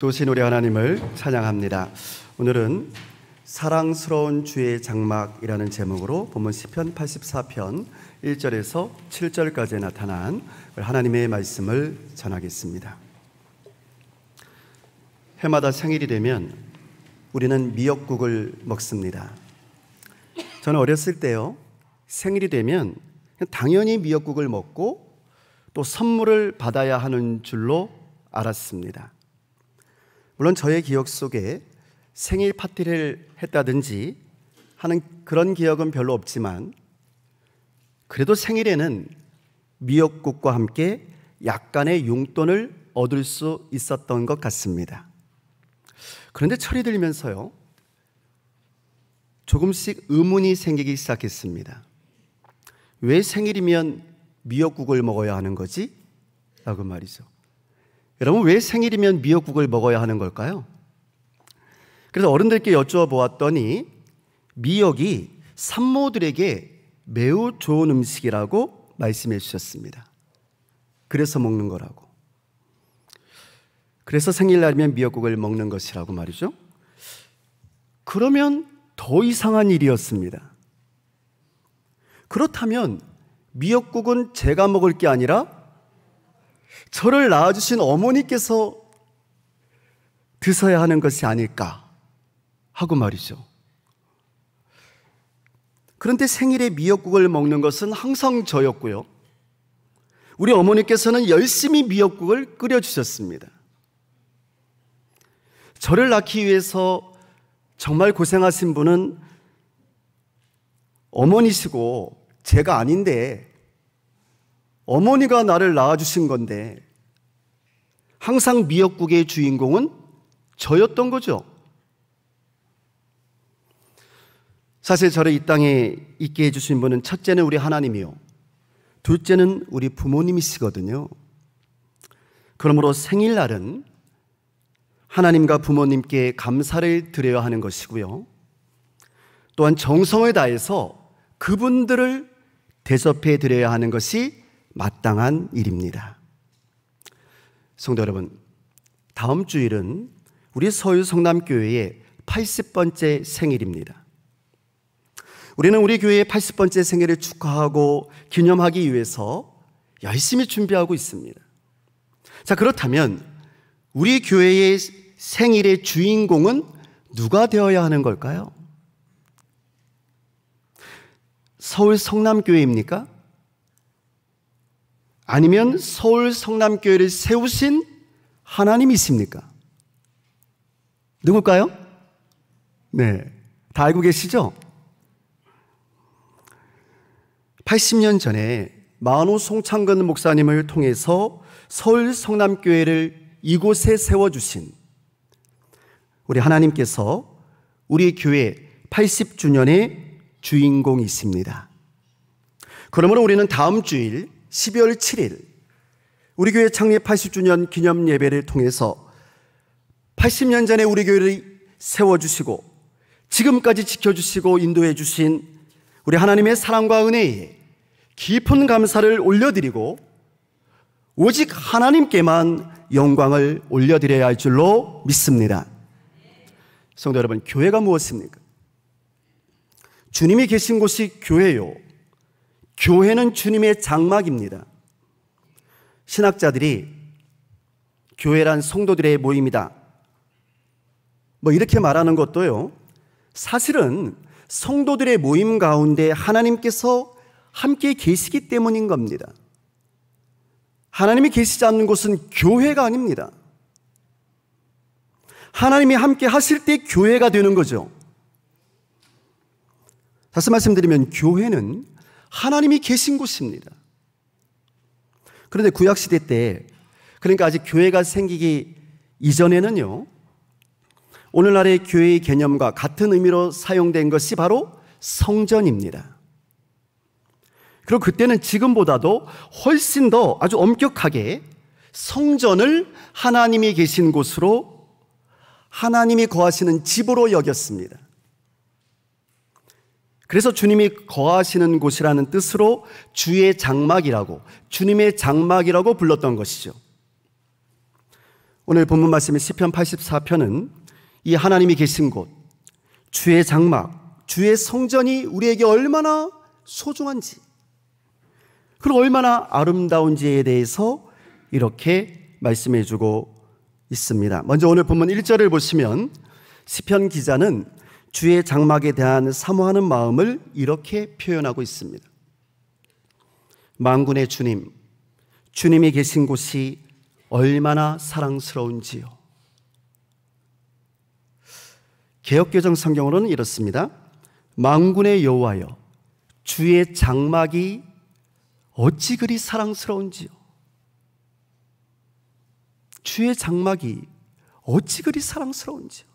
도신 우리 하나님을 찬양합니다. 오늘은 사랑스러운 주의 장막이라는 제목으로 본문 시편 84편 1절에서 7절까지 나타난 하나님의 말씀을 전하겠습니다. 해마다 생일이 되면 우리는 미역국을 먹습니다. 저는 어렸을 때요, 생일이 되면 당연히 미역국을 먹고 또 선물을 받아야 하는 줄로 알았습니다. 물론 저의 기억 속에 생일 파티를 했다든지 하는 그런 기억은 별로 없지만, 그래도 생일에는 미역국과 함께 약간의 용돈을 얻을 수 있었던 것 같습니다. 그런데 철이 들면서요, 조금씩 의문이 생기기 시작했습니다. 왜 생일이면 미역국을 먹어야 하는 거지? 라고 말이죠. 여러분, 왜 생일이면 미역국을 먹어야 하는 걸까요? 그래서 어른들께 여쭈어보았더니 미역이 산모들에게 매우 좋은 음식이라고 말씀해 주셨습니다. 그래서 먹는 거라고. 그래서 생일날이면 미역국을 먹는 것이라고 말이죠. 그러면 더 이상한 일이었습니다. 그렇다면 미역국은 제가 먹을 게 아니라 저를 낳아주신 어머니께서 드셔야 하는 것이 아닐까 하고 말이죠. 그런데 생일에 미역국을 먹는 것은 항상 저였고요, 우리 어머니께서는 열심히 미역국을 끓여주셨습니다. 저를 낳기 위해서 정말 고생하신 분은 어머니시고 제가 아닌데, 어머니가 나를 낳아주신 건데 항상 미역국의 주인공은 저였던 거죠. 사실 저를 이 땅에 있게 해주신 분은 첫째는 우리 하나님이요, 둘째는 우리 부모님이시거든요. 그러므로 생일날은 하나님과 부모님께 감사를 드려야 하는 것이고요, 또한 정성을 다해서 그분들을 대접해 드려야 하는 것이 마땅한 일입니다. 성도 여러분, 다음 주일은 우리 서울 성남교회의 80번째 생일입니다. 우리는 우리 교회의 80번째 생일을 축하하고 기념하기 위해서 열심히 준비하고 있습니다. 자, 그렇다면 우리 교회의 생일의 주인공은 누가 되어야 하는 걸까요? 서울 성남교회입니까? 아니면 서울 성남교회를 세우신 하나님이십니까? 누굴까요? 네, 다 알고 계시죠? 80년 전에 만호 송창근 목사님을 통해서 서울 성남교회를 이곳에 세워주신 우리 하나님께서 우리 교회 80주년의 주인공이십니다. 그러므로 우리는 다음 주일 12월 7일 우리 교회 창립 80주년 기념 예배를 통해서 80년 전에 우리 교회를 세워주시고 지금까지 지켜주시고 인도해 주신 우리 하나님의 사랑과 은혜에 깊은 감사를 올려드리고 오직 하나님께만 영광을 올려드려야 할 줄로 믿습니다. 성도 여러분, 교회가 무엇입니까? 주님이 계신 곳이 교회요, 교회는 주님의 장막입니다. 신학자들이 교회란 성도들의 모임이다, 이렇게 말하는 것도요, 사실은 성도들의 모임 가운데 하나님께서 함께 계시기 때문인 겁니다. 하나님이 계시지 않는 곳은 교회가 아닙니다. 하나님이 함께 하실 때 교회가 되는 거죠. 다시 말씀드리면 교회는 하나님이 계신 곳입니다. 그런데 구약시대 때, 그러니까 아직 교회가 생기기 이전에는요, 오늘날의 교회의 개념과 같은 의미로 사용된 것이 바로 성전입니다. 그리고 그때는 지금보다도 훨씬 더 아주 엄격하게 성전을 하나님이 계신 곳으로, 하나님이 거하시는 집으로 여겼습니다. 그래서 주님이 거하시는 곳이라는 뜻으로 주의 장막이라고, 주님의 장막이라고 불렀던 것이죠. 오늘 본문 말씀인 시편 84편은 이 하나님이 계신 곳, 주의 장막, 주의 성전이 우리에게 얼마나 소중한지, 그리고 얼마나 아름다운지에 대해서 이렇게 말씀해 주고 있습니다. 먼저 오늘 본문 1절을 보시면 시편 기자는 주의 장막에 대한 사모하는 마음을 이렇게 표현하고 있습니다. 만군의 주님, 주님이 계신 곳이 얼마나 사랑스러운지요. 개역개정 성경으로는 이렇습니다. 만군의 여호와여, 주의 장막이 어찌 그리 사랑스러운지요. 주의 장막이 어찌 그리 사랑스러운지요.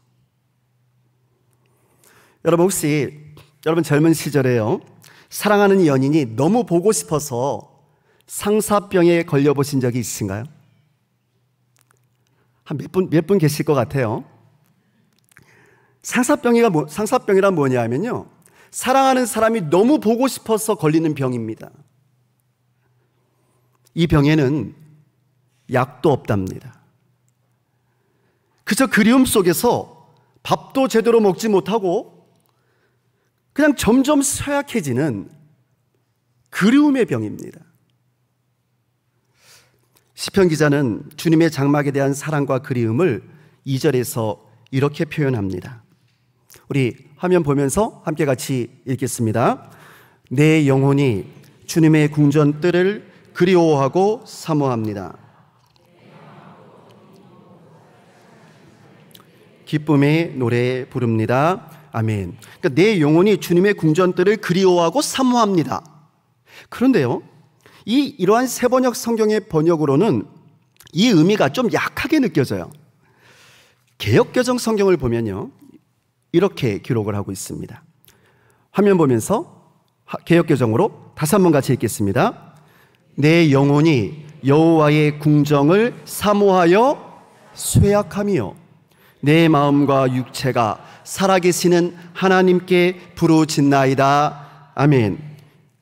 여러분, 혹시 여러분 젊은 시절에요, 사랑하는 연인이 너무 보고 싶어서 상사병에 걸려보신 적이 있으신가요? 한 몇 분 계실 것 같아요. 상사병이란 뭐냐 하면요, 사랑하는 사람이 너무 보고 싶어서 걸리는 병입니다. 이 병에는 약도 없답니다. 그저 그리움 속에서 밥도 제대로 먹지 못하고 그냥 점점 쇠약해지는 그리움의 병입니다. 시편 기자는 주님의 장막에 대한 사랑과 그리움을 2절에서 이렇게 표현합니다. 우리 화면 보면서 함께 같이 읽겠습니다. 내 영혼이 주님의 궁전뜰을 그리워하고 사모합니다. 기쁨의 노래 부릅니다. 아멘. 그러니까 내 영혼이 주님의 궁전뜰을 그리워하고 사모합니다. 그런데요, 이러한 세번역 성경의 번역으로는 이 의미가 좀 약하게 느껴져요. 개역개정 성경을 보면요, 이렇게 기록을 하고 있습니다. 화면 보면서 개역개정으로 다시 한번 같이 읽겠습니다. 내 영혼이 여호와의 궁정을 사모하여 쇠약하며 내 마음과 육체가 살아계시는 하나님께 부르짖나이다. 아멘.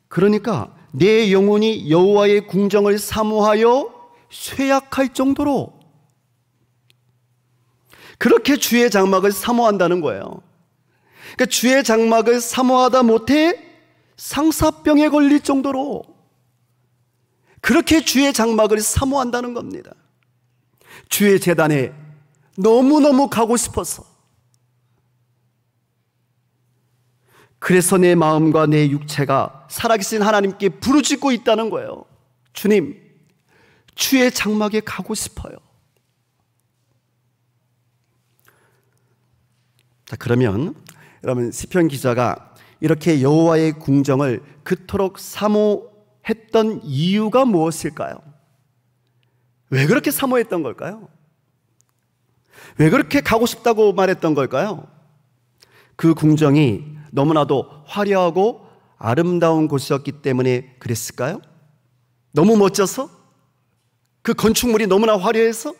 그러니까 내 영혼이 여호와의 궁정을 사모하여 쇠약할 정도로 그렇게 주의 장막을 사모한다는 거예요. 그러니까 주의 장막을 사모하다 못해 상사병에 걸릴 정도로 그렇게 주의 장막을 사모한다는 겁니다. 주의 제단에 너무너무 가고 싶어서, 그래서 내 마음과 내 육체가 살아계신 하나님께 부르짖고 있다는 거예요. 주님, 주의 장막에 가고 싶어요. 자, 그러면 여러분, 시편 기자가 이렇게 여호와의 궁정을 그토록 사모했던 이유가 무엇일까요? 왜 그렇게 사모했던 걸까요? 왜 그렇게 가고 싶다고 말했던 걸까요? 그 궁정이 너무나도 화려하고 아름다운 곳이었기 때문에 그랬을까요? 너무 멋져서? 그 건축물이 너무나 화려해서?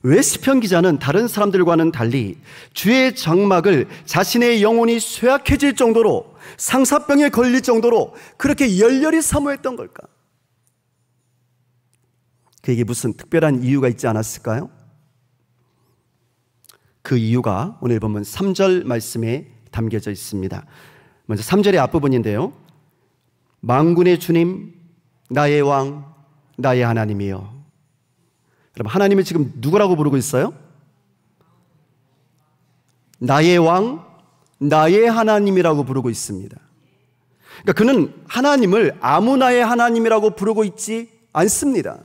왜 시편 기자는 다른 사람들과는 달리 주의 장막을 자신의 영혼이 쇠약해질 정도로, 상사병에 걸릴 정도로 그렇게 열렬히 사모했던 걸까? 그에게 무슨 특별한 이유가 있지 않았을까요? 그 이유가 오늘 보면 3절 말씀에 담겨져 있습니다. 먼저 3절의 앞부분인데요, 만군의 주님, 나의 왕, 나의 하나님이여. 여러분, 하나님을 지금 누구라고 부르고 있어요? 나의 왕, 나의 하나님이라고 부르고 있습니다. 그러니까 그는 하나님을 아무나의 하나님이라고 부르고 있지 않습니다.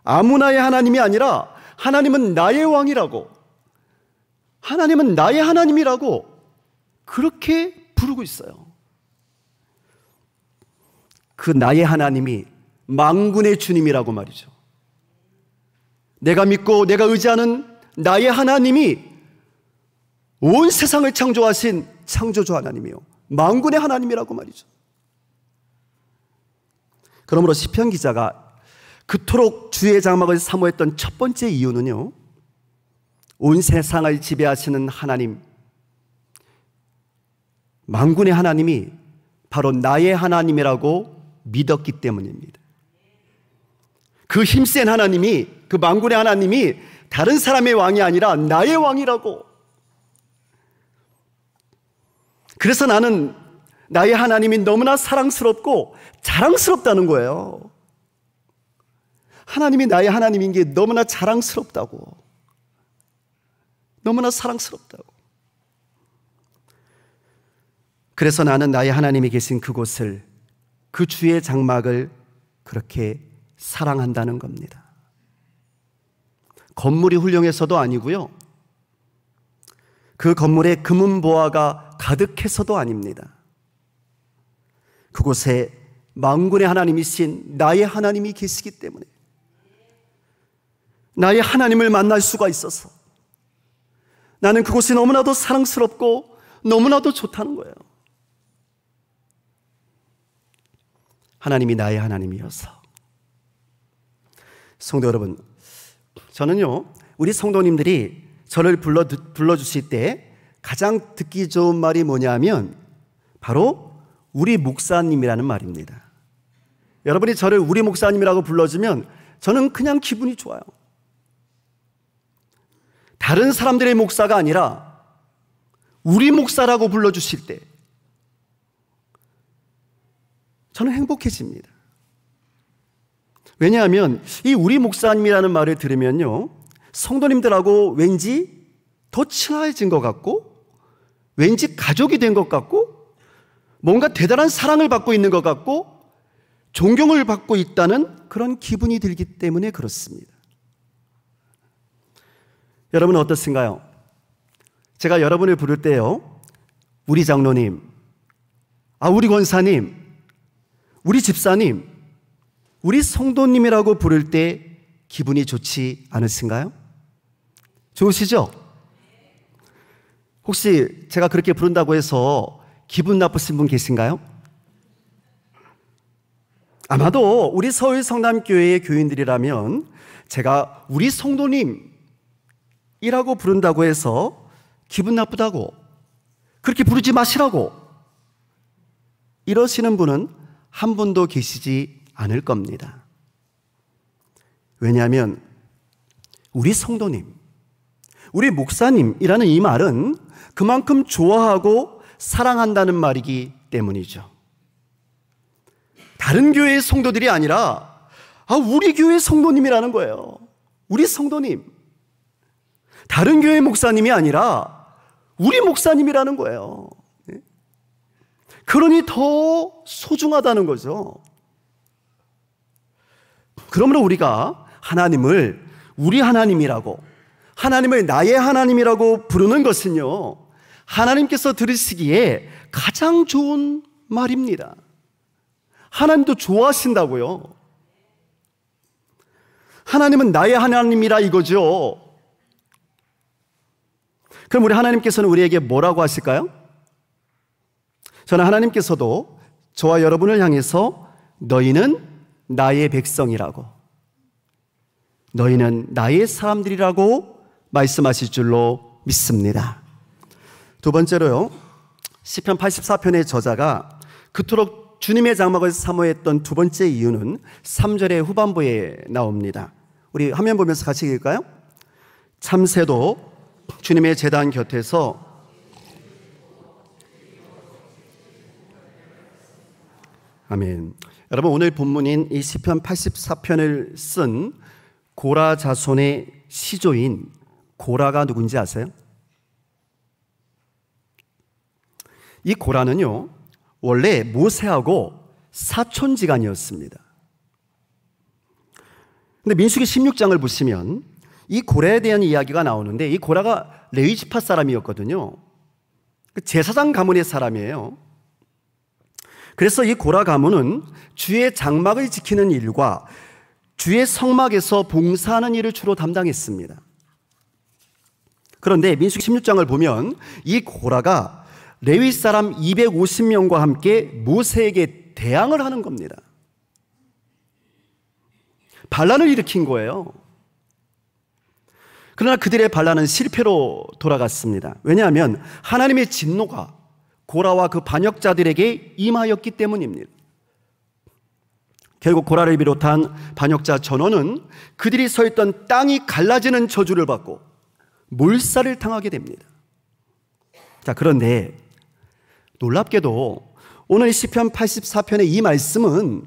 아무나의 하나님이 아니라 하나님은 나의 왕이라고, 하나님은 나의 하나님이라고 그렇게 부르고 있어요. 그 나의 하나님이 만군의 주님이라고 말이죠. 내가 믿고 내가 의지하는 나의 하나님이 온 세상을 창조하신 창조주 하나님이요, 만군의 하나님이라고 말이죠. 그러므로 시편 기자가 그토록 주의 장막을 사모했던 첫 번째 이유는요, 온 세상을 지배하시는 하나님, 만군의 하나님이 바로 나의 하나님이라고 믿었기 때문입니다. 그 힘센 하나님이, 그 만군의 하나님이 다른 사람의 왕이 아니라 나의 왕이라고. 그래서 나는 나의 하나님이 너무나 사랑스럽고 자랑스럽다는 거예요. 하나님이 나의 하나님인 게 너무나 자랑스럽다고. 너무나 사랑스럽다고. 그래서 나는 나의 하나님이 계신 그곳을, 그 주의 장막을 그렇게 사랑한다는 겁니다. 건물이 훌륭해서도 아니고요, 그 건물에 금은보화가 가득해서도 아닙니다. 그곳에 만군의 하나님이신 나의 하나님이 계시기 때문에, 나의 하나님을 만날 수가 있어서 나는 그곳이 너무나도 사랑스럽고 너무나도 좋다는 거예요. 하나님이 나의 하나님이어서. 성도 여러분, 저는요, 우리 성도님들이 저를 불러주실 때 가장 듣기 좋은 말이 뭐냐면 바로 우리 목사님이라는 말입니다. 여러분이 저를 우리 목사님이라고 불러주면 저는 그냥 기분이 좋아요. 다른 사람들의 목사가 아니라 우리 목사라고 불러주실 때 저는 행복해집니다. 왜냐하면 이 우리 목사님이라는 말을 들으면요, 성도님들하고 왠지 더 친해진 것 같고, 왠지 가족이 된 것 같고, 뭔가 대단한 사랑을 받고 있는 것 같고, 존경을 받고 있다는 그런 기분이 들기 때문에 그렇습니다. 여러분은 어떻습니까요? 제가 여러분을 부를 때요, 우리 장로님, 우리 권사님, 우리 집사님, 우리 성도님이라고 부를 때 기분이 좋지 않으신가요? 좋으시죠? 혹시 제가 그렇게 부른다고 해서 기분 나쁘신 분 계신가요? 아마도 우리 서울 성남교회의 교인들이라면 제가 우리 성도님이라고 부른다고 해서 기분 나쁘다고, 그렇게 부르지 마시라고 이러시는 분은 한 분도 계시지 않을 겁니다. 왜냐하면 우리 성도님, 우리 목사님이라는 이 말은 그만큼 좋아하고 사랑한다는 말이기 때문이죠. 다른 교회의 성도들이 아니라 우리 교회 성도님이라는 거예요. 우리 성도님. 다른 교회 목사님이 아니라 우리 목사님이라는 거예요. 그러니 더 소중하다는 거죠. 그러므로 우리가 하나님을 우리 하나님이라고, 하나님을 나의 하나님이라고 부르는 것은요, 하나님께서 들으시기에 가장 좋은 말입니다. 하나님도 좋아하신다고요. 하나님은 나의 하나님이라 이거죠. 그럼 우리 하나님께서는 우리에게 뭐라고 하실까요? 저는 하나님께서도 저와 여러분을 향해서 너희는 나의 백성이라고, 너희는 나의 사람들이라고 말씀하실 줄로 믿습니다. 두 번째로요, 시편 84편의 저자가 그토록 주님의 장막을 사모했던 두 번째 이유는 3절의 후반부에 나옵니다. 우리 화면 보면서 같이 읽을까요? 참새도 주님의 제단 곁에서 아멘. 여러분, 오늘 본문인 이 시편 84편을 쓴 고라 자손의 시조인 고라가 누군지 아세요? 이 고라는요, 원래 모세하고 사촌지간이었습니다. 근데 민수기 16장을 보시면 이 고라에 대한 이야기가 나오는데, 이 고라가 레위 지파 사람이었거든요. 제사장 가문의 사람이에요. 그래서 이 고라 가문은 주의 장막을 지키는 일과 주의 성막에서 봉사하는 일을 주로 담당했습니다. 그런데 민수기 16장을 보면 이 고라가 레위 사람 250명과 함께 모세에게 대항을 하는 겁니다. 반란을 일으킨 거예요. 그러나 그들의 반란은 실패로 돌아갔습니다. 왜냐하면 하나님의 진노가 고라와 그 반역자들에게 임하였기 때문입니다. 결국 고라를 비롯한 반역자 전원은 그들이 서 있던 땅이 갈라지는 저주를 받고 몰살을 당하게 됩니다. 자, 그런데 놀랍게도 오늘 시편 84편의 이 말씀은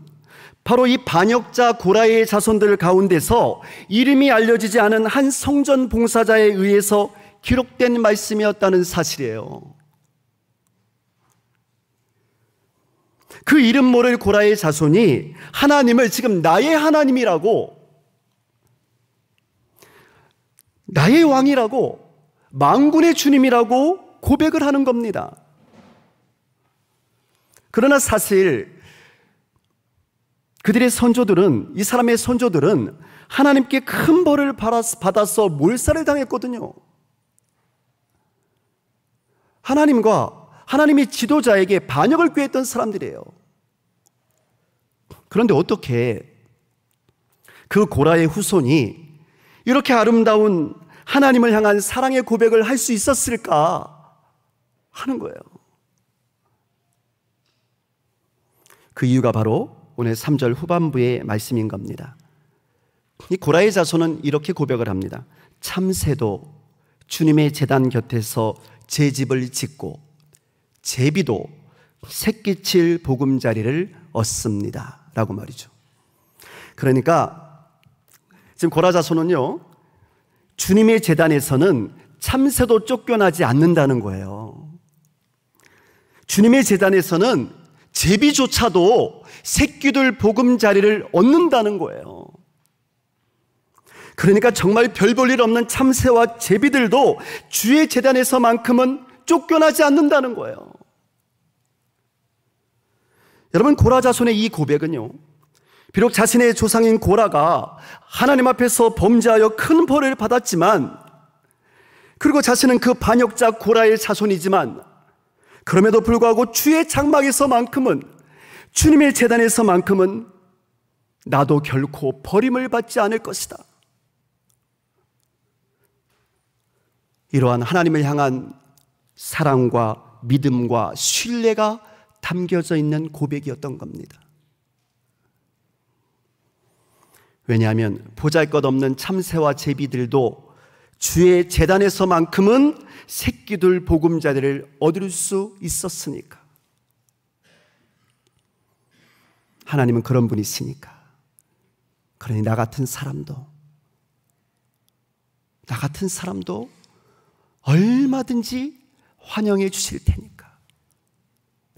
바로 이 반역자 고라의 자손들 가운데서 이름이 알려지지 않은 한 성전 봉사자에 의해서 기록된 말씀이었다는 사실이에요. 그 이름 모를 고라의 자손이 하나님을 지금 나의 하나님이라고, 나의 왕이라고, 만군의 주님이라고 고백을 하는 겁니다. 그러나 사실 그들의 선조들은, 이 사람의 선조들은 하나님께 큰 벌을 받아서 몰살을 당했거든요. 하나님과 하나님의 지도자에게 반역을 꾀했던 사람들이에요. 그런데 어떻게 그 고라의 후손이 이렇게 아름다운 하나님을 향한 사랑의 고백을 할 수 있었을까 하는 거예요. 그 이유가 바로 오늘 3절 후반부의 말씀인 겁니다. 이 고라의 자손은 이렇게 고백을 합니다. 참새도 주님의 제단 곁에서 제 집을 짓고 제비도 새끼칠 보금자리를 얻습니다 라고 말이죠. 그러니까 지금 고라 자손은요, 주님의 제단에서는 참새도 쫓겨나지 않는다는 거예요. 주님의 제단에서는 제비조차도 새끼들 보금자리를 얻는다는 거예요. 그러니까 정말 별 볼 일 없는 참새와 제비들도 주의 제단에서만큼은 쫓겨나지 않는다는 거예요. 여러분, 고라 자손의 이 고백은요, 비록 자신의 조상인 고라가 하나님 앞에서 범죄하여 큰 벌을 받았지만, 그리고 자신은 그 반역자 고라의 자손이지만, 그럼에도 불구하고 주의 장막에서만큼은, 주님의 제단에서만큼은 나도 결코 버림을 받지 않을 것이다. 이러한 하나님을 향한 사랑과 믿음과 신뢰가 담겨져 있는 고백이었던 겁니다. 왜냐하면 보잘것없는 참새와 제비들도 주의 제단에서만큼은 새끼들 보금자리를 얻을 수 있었으니까. 하나님은 그런 분이시니까. 그러니 나 같은 사람도 얼마든지 환영해 주실 테니까,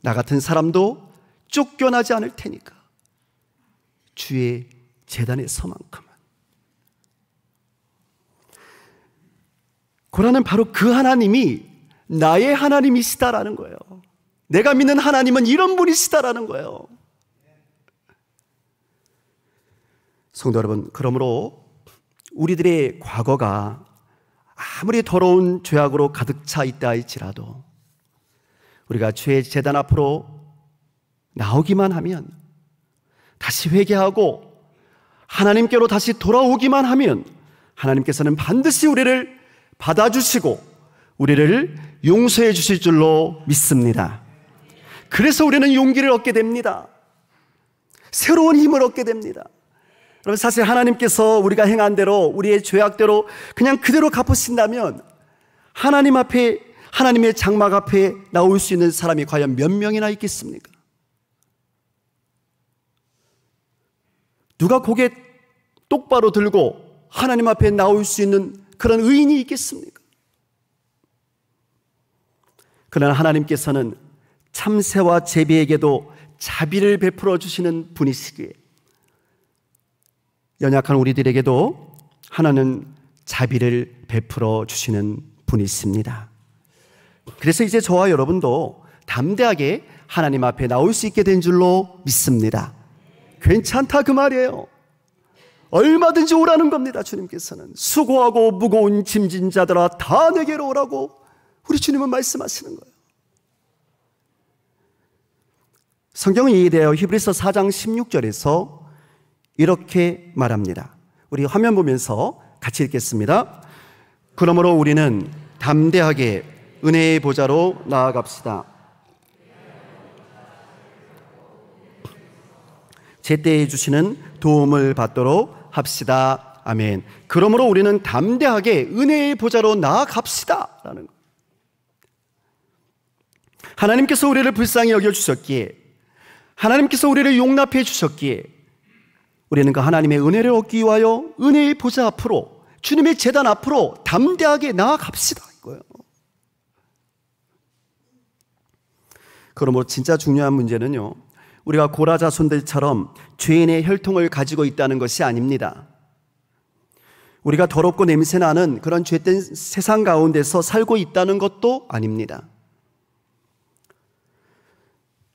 나 같은 사람도 쫓겨나지 않을 테니까, 주의 제단에서만큼은. 고라는 바로 그 하나님이 나의 하나님이시다라는 거예요. 내가 믿는 하나님은 이런 분이시다라는 거예요. 성도 여러분, 그러므로 우리들의 과거가 아무리 더러운 죄악으로 가득 차 있다 할지라도 우리가 주의 제단 앞으로 나오기만 하면, 다시 회개하고 하나님께로 다시 돌아오기만 하면 하나님께서는 반드시 우리를 받아주시고 우리를 용서해 주실 줄로 믿습니다. 그래서 우리는 용기를 얻게 됩니다. 새로운 힘을 얻게 됩니다. 여러분, 사실 하나님께서 우리가 행한 대로, 우리의 죄악대로 그냥 그대로 갚으신다면 하나님 앞에, 하나님의 장막 앞에 나올 수 있는 사람이 과연 몇 명이나 있겠습니까? 누가 고개 똑바로 들고 하나님 앞에 나올 수 있는 그런 의인이 있겠습니까? 그러나 하나님께서는 참새와 제비에게도 자비를 베풀어 주시는 분이시기에 연약한 우리들에게도 하나는 자비를 베풀어 주시는 분이십니다. 그래서 이제 저와 여러분도 담대하게 하나님 앞에 나올 수 있게 된 줄로 믿습니다. 괜찮다 그 말이에요. 얼마든지 오라는 겁니다. 주님께서는 수고하고 무거운 짐진 자들아 다 내게로 오라고 우리 주님은 말씀하시는 거예요. 성경은 이에 대하여 히브리서 4장 16절에서 이렇게 말합니다. 우리 화면 보면서 같이 읽겠습니다. 그러므로 우리는 담대하게 은혜의 보좌로 나아갑시다. 제때해 주시는 도움을 받도록 합시다. 아멘. 그러므로 우리는 담대하게 은혜의 보좌로 나아갑시다 라는 것. 하나님께서 우리를 불쌍히 여겨주셨기에, 하나님께서 우리를 용납해 주셨기에 우리는 그 하나님의 은혜를 얻기 위하여 은혜의 보좌 앞으로, 주님의 제단 앞으로 담대하게 나아갑시다 이거예요. 그러므로 진짜 중요한 문제는요, 우리가 고라 자손들처럼 죄인의 혈통을 가지고 있다는 것이 아닙니다. 우리가 더럽고 냄새나는 그런 죄된 세상 가운데서 살고 있다는 것도 아닙니다.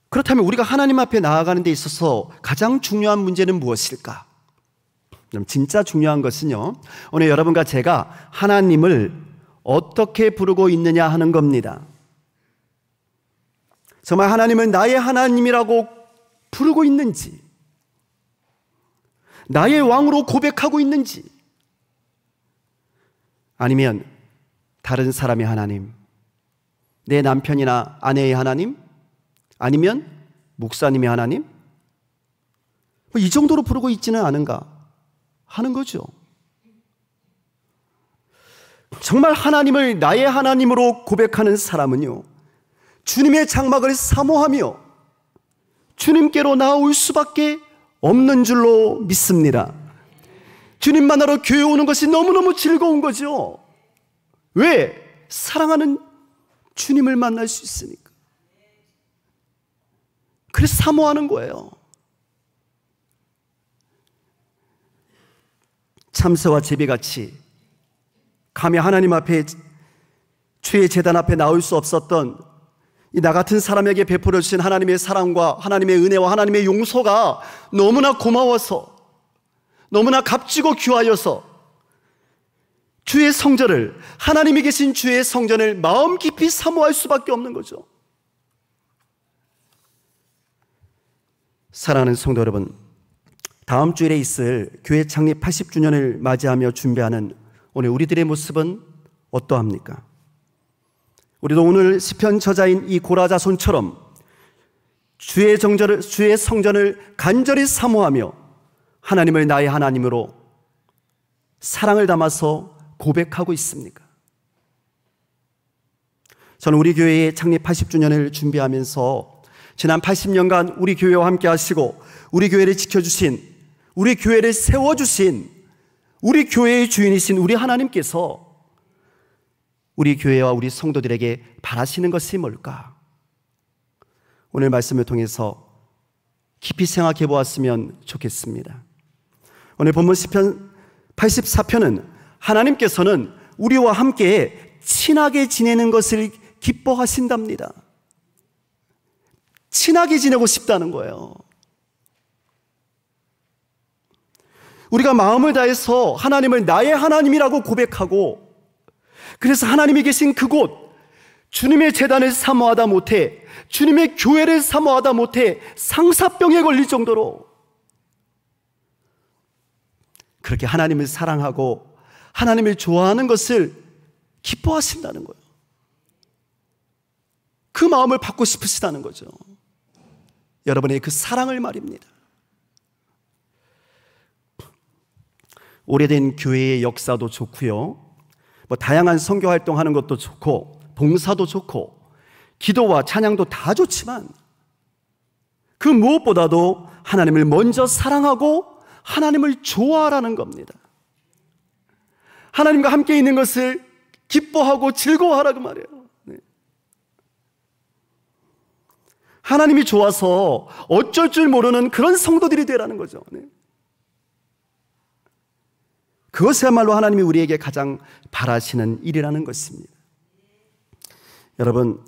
그렇다면 우리가 하나님 앞에 나아가는 데 있어서 가장 중요한 문제는 무엇일까? 진짜 중요한 것은요, 오늘 여러분과 제가 하나님을 어떻게 부르고 있느냐 하는 겁니다. 정말 하나님을 나의 하나님이라고 부르고 있는지, 나의 왕으로 고백하고 있는지, 아니면 다른 사람의 하나님, 내 남편이나 아내의 하나님, 아니면 목사님의 하나님, 이 정도로 부르고 있지는 않은가 하는 거죠. 정말 하나님을 나의 하나님으로 고백하는 사람은요, 주님의 장막을 사모하며 주님께로 나아올 수밖에 없는 줄로 믿습니다. 주님 만나러 교회 오는 것이 너무너무 즐거운 거죠. 왜? 사랑하는 주님을 만날 수 있으니까. 그래서 사모하는 거예요. 참새와 제비같이 감히 하나님 앞에, 주의 제단 앞에 나올 수 없었던 이 나 같은 사람에게 베풀어 주신 하나님의 사랑과 하나님의 은혜와 하나님의 용서가 너무나 고마워서, 너무나 값지고 귀하여서 주의 성전을, 하나님이 계신 주의 성전을 마음 깊이 사모할 수밖에 없는 거죠. 사랑하는 성도 여러분, 다음 주일에 있을 교회 창립 80주년을 맞이하며 준비하는 오늘 우리들의 모습은 어떠합니까? 우리도 오늘 시편 저자인 이 고라 자손처럼 주의 성전을 간절히 사모하며 하나님을 나의 하나님으로 사랑을 담아서 고백하고 있습니까? 저는 우리 교회의 창립 80주년을 준비하면서 지난 80년간 우리 교회와 함께 하시고 우리 교회를 지켜주신, 우리 교회를 세워주신 우리 교회의 주인이신 우리 하나님께서 우리 교회와 우리 성도들에게 바라시는 것이 뭘까? 오늘 말씀을 통해서 깊이 생각해 보았으면 좋겠습니다. 오늘 본문 시편 84편은 하나님께서는 우리와 함께 친하게 지내는 것을 기뻐하신답니다. 친하게 지내고 싶다는 거예요. 우리가 마음을 다해서 하나님을 나의 하나님이라고 고백하고, 그래서 하나님이 계신 그곳, 주님의 제단을 사모하다 못해, 주님의 교회를 사모하다 못해 상사병에 걸릴 정도로 그렇게 하나님을 사랑하고 하나님을 좋아하는 것을 기뻐하신다는 거예요. 그 마음을 받고 싶으시다는 거죠. 여러분의 그 사랑을 말입니다. 오래된 교회의 역사도 좋고요, 다양한 선교 활동하는 것도 좋고 봉사도 좋고 기도와 찬양도 다 좋지만 그 무엇보다도 하나님을 먼저 사랑하고 하나님을 좋아하라는 겁니다. 하나님과 함께 있는 것을 기뻐하고 즐거워하라고 말해요. 하나님이 좋아서 어쩔 줄 모르는 그런 성도들이 되라는 거죠. 그것이야말로 하나님이 우리에게 가장 바라시는 일이라는 것입니다. 여러분,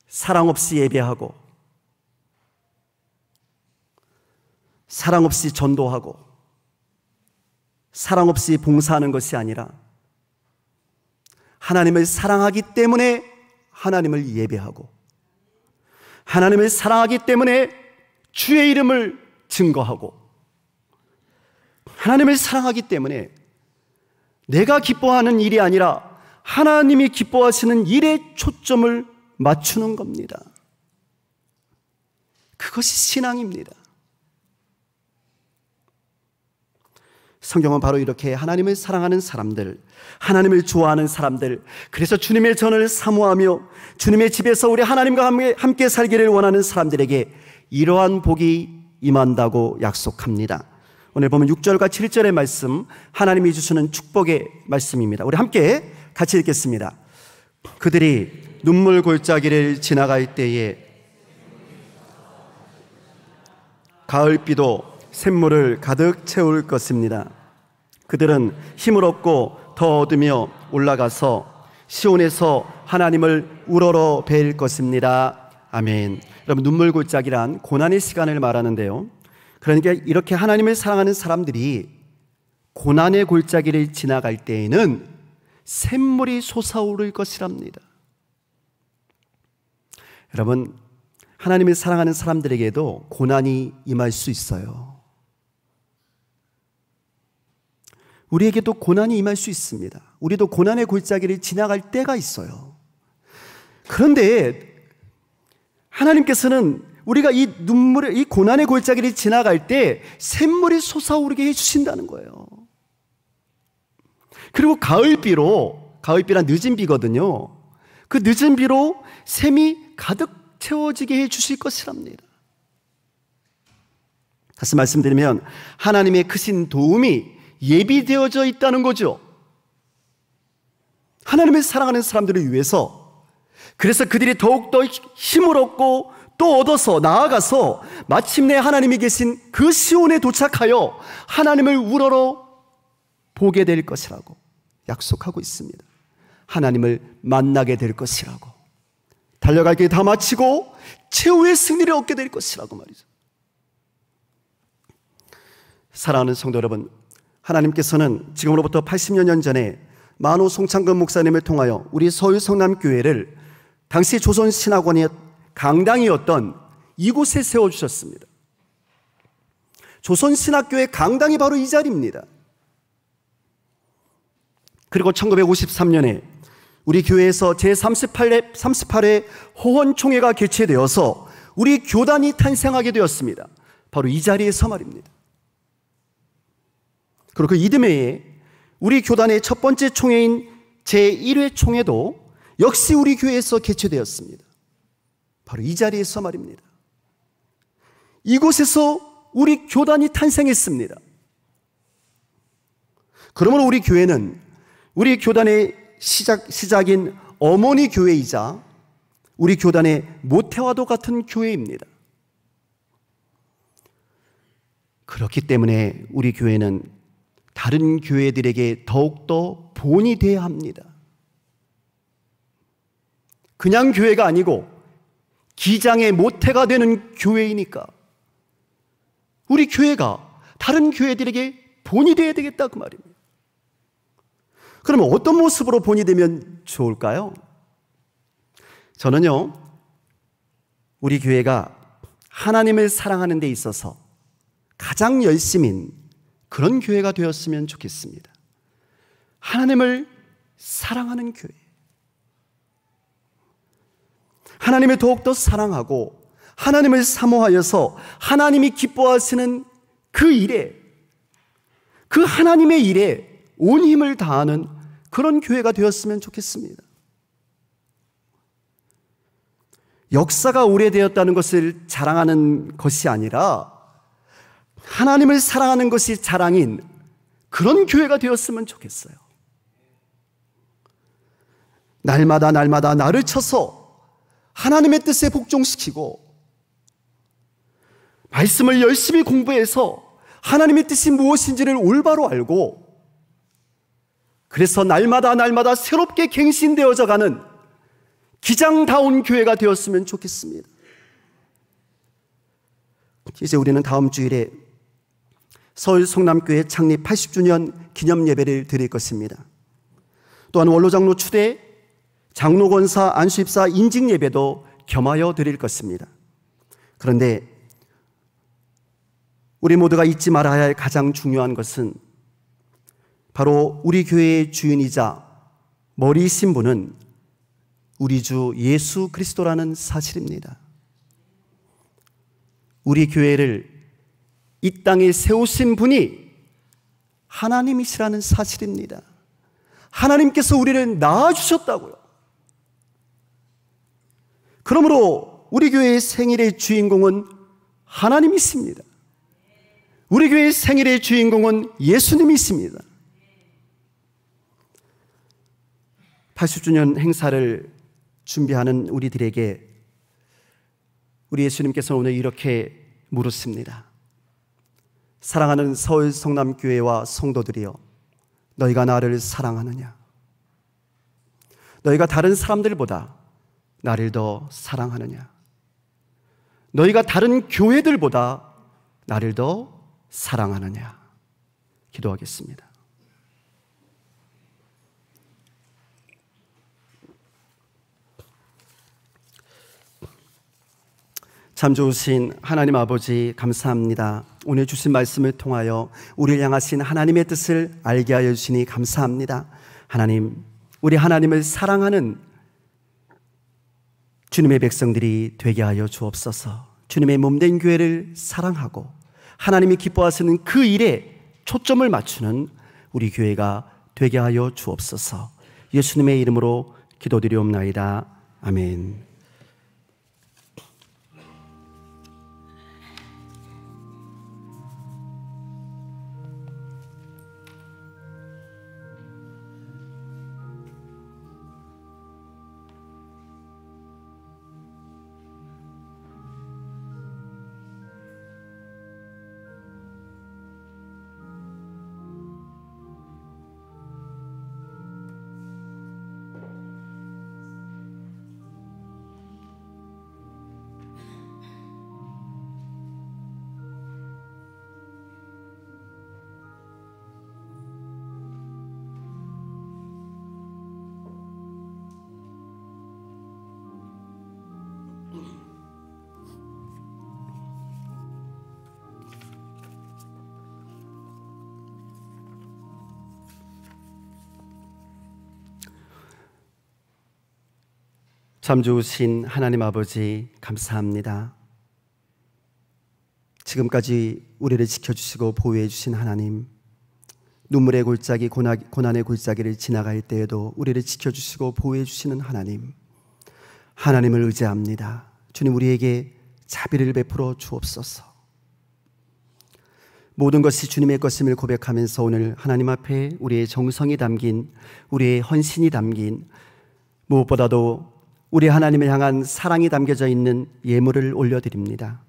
사랑 없이 예배하고 사랑 없이 전도하고 사랑 없이 봉사하는 것이 아니라 하나님을 사랑하기 때문에 하나님을 예배하고 하나님을 사랑하기 때문에 주의 이름을 증거하고 하나님을 사랑하기 때문에 내가 기뻐하는 일이 아니라 하나님이 기뻐하시는 일에 초점을 맞추는 겁니다. 그것이 신앙입니다. 성경은 바로 이렇게 하나님을 사랑하는 사람들, 하나님을 좋아하는 사람들, 그래서 주님의 전을 사모하며 주님의 집에서 우리 하나님과 함께 살기를 원하는 사람들에게 이러한 복이 임한다고 약속합니다. 오늘 보면 6절과 7절의 말씀, 하나님이 주시는 축복의 말씀입니다. 우리 함께 같이 읽겠습니다. 그들이 눈물 골짜기를 지나갈 때에 가을비도 샘물을 가득 채울 것입니다. 그들은 힘을 얻고 더 얻으며 올라가서 시온에서 하나님을 우러러 뵐 것입니다. 아멘. 여러분, 눈물 골짜기란 고난의 시간을 말하는데요, 그러니까 이렇게 하나님을 사랑하는 사람들이 고난의 골짜기를 지나갈 때에는 샘물이 솟아오를 것이랍니다. 여러분, 하나님을 사랑하는 사람들에게도 고난이 임할 수 있어요. 우리에게도 고난이 임할 수 있습니다. 우리도 고난의 골짜기를 지나갈 때가 있어요. 그런데 하나님께서는 우리가 이 고난의 골짜기를 지나갈 때 샘물이 솟아오르게 해주신다는 거예요. 그리고 가을비란 늦은 비거든요. 그 늦은 비로 샘이 가득 채워지게 해주실 것이랍니다. 다시 말씀드리면 하나님의 크신 도움이 예비되어져 있다는 거죠. 하나님을 사랑하는 사람들을 위해서. 그래서 그들이 더욱더 힘을 얻고 또 얻어서 나아가서 마침내 하나님이 계신 그 시온에 도착하여 하나님을 우러러 보게 될 것이라고 약속하고 있습니다. 하나님을 만나게 될 것이라고, 달려갈 길 다 마치고 최후의 승리를 얻게 될 것이라고 말이죠. 사랑하는 성도 여러분, 하나님께서는 지금으로부터 80여 년 전에 만호 송창근 목사님을 통하여 우리 서울 성남교회를 당시 조선신학원의 강당이었던 이곳에 세워주셨습니다. 조선신학교의 강당이 바로 이 자리입니다. 그리고 1953년에 우리 교회에서 제38회 호원총회가 개최되어서 우리 교단이 탄생하게 되었습니다. 바로 이 자리에서 말입니다. 그리고 그 이듬해에 우리 교단의 첫 번째 총회인 제1회 총회도 역시 우리 교회에서 개최되었습니다. 바로 이 자리에서 말입니다. 이곳에서 우리 교단이 탄생했습니다. 그러므로 우리 교회는 우리 교단의 시작인 어머니 교회이자 우리 교단의 모태와도 같은 교회입니다. 그렇기 때문에 우리 교회는 다른 교회들에게 더욱더 본이 되어야 합니다. 그냥 교회가 아니고 기장의 모태가 되는 교회이니까 우리 교회가 다른 교회들에게 본이 되어야 되겠다, 그 말입니다. 그러면 어떤 모습으로 본이 되면 좋을까요? 저는요, 우리 교회가 하나님을 사랑하는 데 있어서 가장 열심인 그런 교회가 되었으면 좋겠습니다. 하나님을 사랑하는 교회, 하나님을 더욱더 사랑하고 하나님을 사모하여서 하나님이 기뻐하시는 그 일에, 그 하나님의 일에 온 힘을 다하는 그런 교회가 되었으면 좋겠습니다. 역사가 오래되었다는 것을 자랑하는 것이 아니라 하나님을 사랑하는 것이 자랑인 그런 교회가 되었으면 좋겠어요. 날마다 나를 쳐서 하나님의 뜻에 복종시키고 말씀을 열심히 공부해서 하나님의 뜻이 무엇인지를 올바로 알고, 그래서 날마다 새롭게 갱신되어져 가는 기장다운 교회가 되었으면 좋겠습니다. 이제 우리는 다음 주일에 서울 성남교회 창립 80주년 기념 예배를 드릴 것입니다. 또한 원로장로 추대, 장로권사, 안수입사 인직 예배도 겸하여 드릴 것입니다. 그런데 우리 모두가 잊지 말아야 할 가장 중요한 것은 바로 우리 교회의 주인이자 머리이신 분은 우리 주 예수 그리스도라는 사실입니다. 우리 교회를 이 땅에 세우신 분이 하나님이시라는 사실입니다. 하나님께서 우리를 낳아주셨다고요. 그러므로 우리 교회의 생일의 주인공은 하나님이십니다. 우리 교회의 생일의 주인공은 예수님이십니다. 80주년 행사를 준비하는 우리들에게 우리 예수님께서 오늘 이렇게 물으십니다. 사랑하는 서울 성남교회와 성도들이여, 너희가 나를 사랑하느냐? 너희가 다른 사람들보다 나를 더 사랑하느냐? 너희가 다른 교회들보다 나를 더 사랑하느냐? 기도하겠습니다. 참 좋으신 하나님 아버지, 감사합니다. 오늘 주신 말씀을 통하여 우리를 향하신 하나님의 뜻을 알게 하여 주시니 감사합니다. 하나님, 우리 하나님을 사랑하는 주님의 백성들이 되게 하여 주옵소서. 주님의 몸된 교회를 사랑하고 하나님이 기뻐하시는 그 일에 초점을 맞추는 우리 교회가 되게 하여 주옵소서. 예수님의 이름으로 기도드리옵나이다. 아멘. 참 좋으신 하나님 아버지, 감사합니다. 지금까지 우리를 지켜주시고 보호해 주신 하나님, 눈물의 골짜기, 고난의 골짜기를 지나갈 때에도 우리를 지켜주시고 보호해 주시는 하나님, 하나님을 의지합니다. 주님, 우리에게 자비를 베풀어 주옵소서. 모든 것이 주님의 것임을 고백하면서 오늘 하나님 앞에 우리의 정성이 담긴, 우리의 헌신이 담긴, 무엇보다도 우리 하나님을 향한 사랑이 담겨져 있는 예물을 올려드립니다.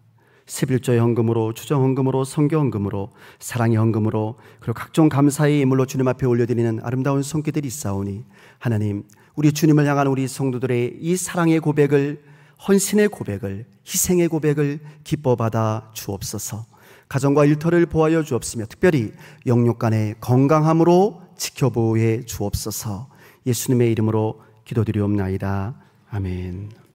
11조 헌금으로, 추정 헌금으로, 성교 헌금으로, 사랑의 헌금으로, 그리고 각종 감사의 예물로 주님 앞에 올려드리는 아름다운 손길들이 있사오니 하나님, 우리 주님을 향한 우리 성도들의 이 사랑의 고백을, 헌신의 고백을, 희생의 고백을 기뻐 받아 주옵소서. 가정과 일터를 보호하여 주옵시며 특별히 영육간의 건강함으로 지켜보호해 주옵소서. 예수님의 이름으로 기도드리옵나이다. 아멘.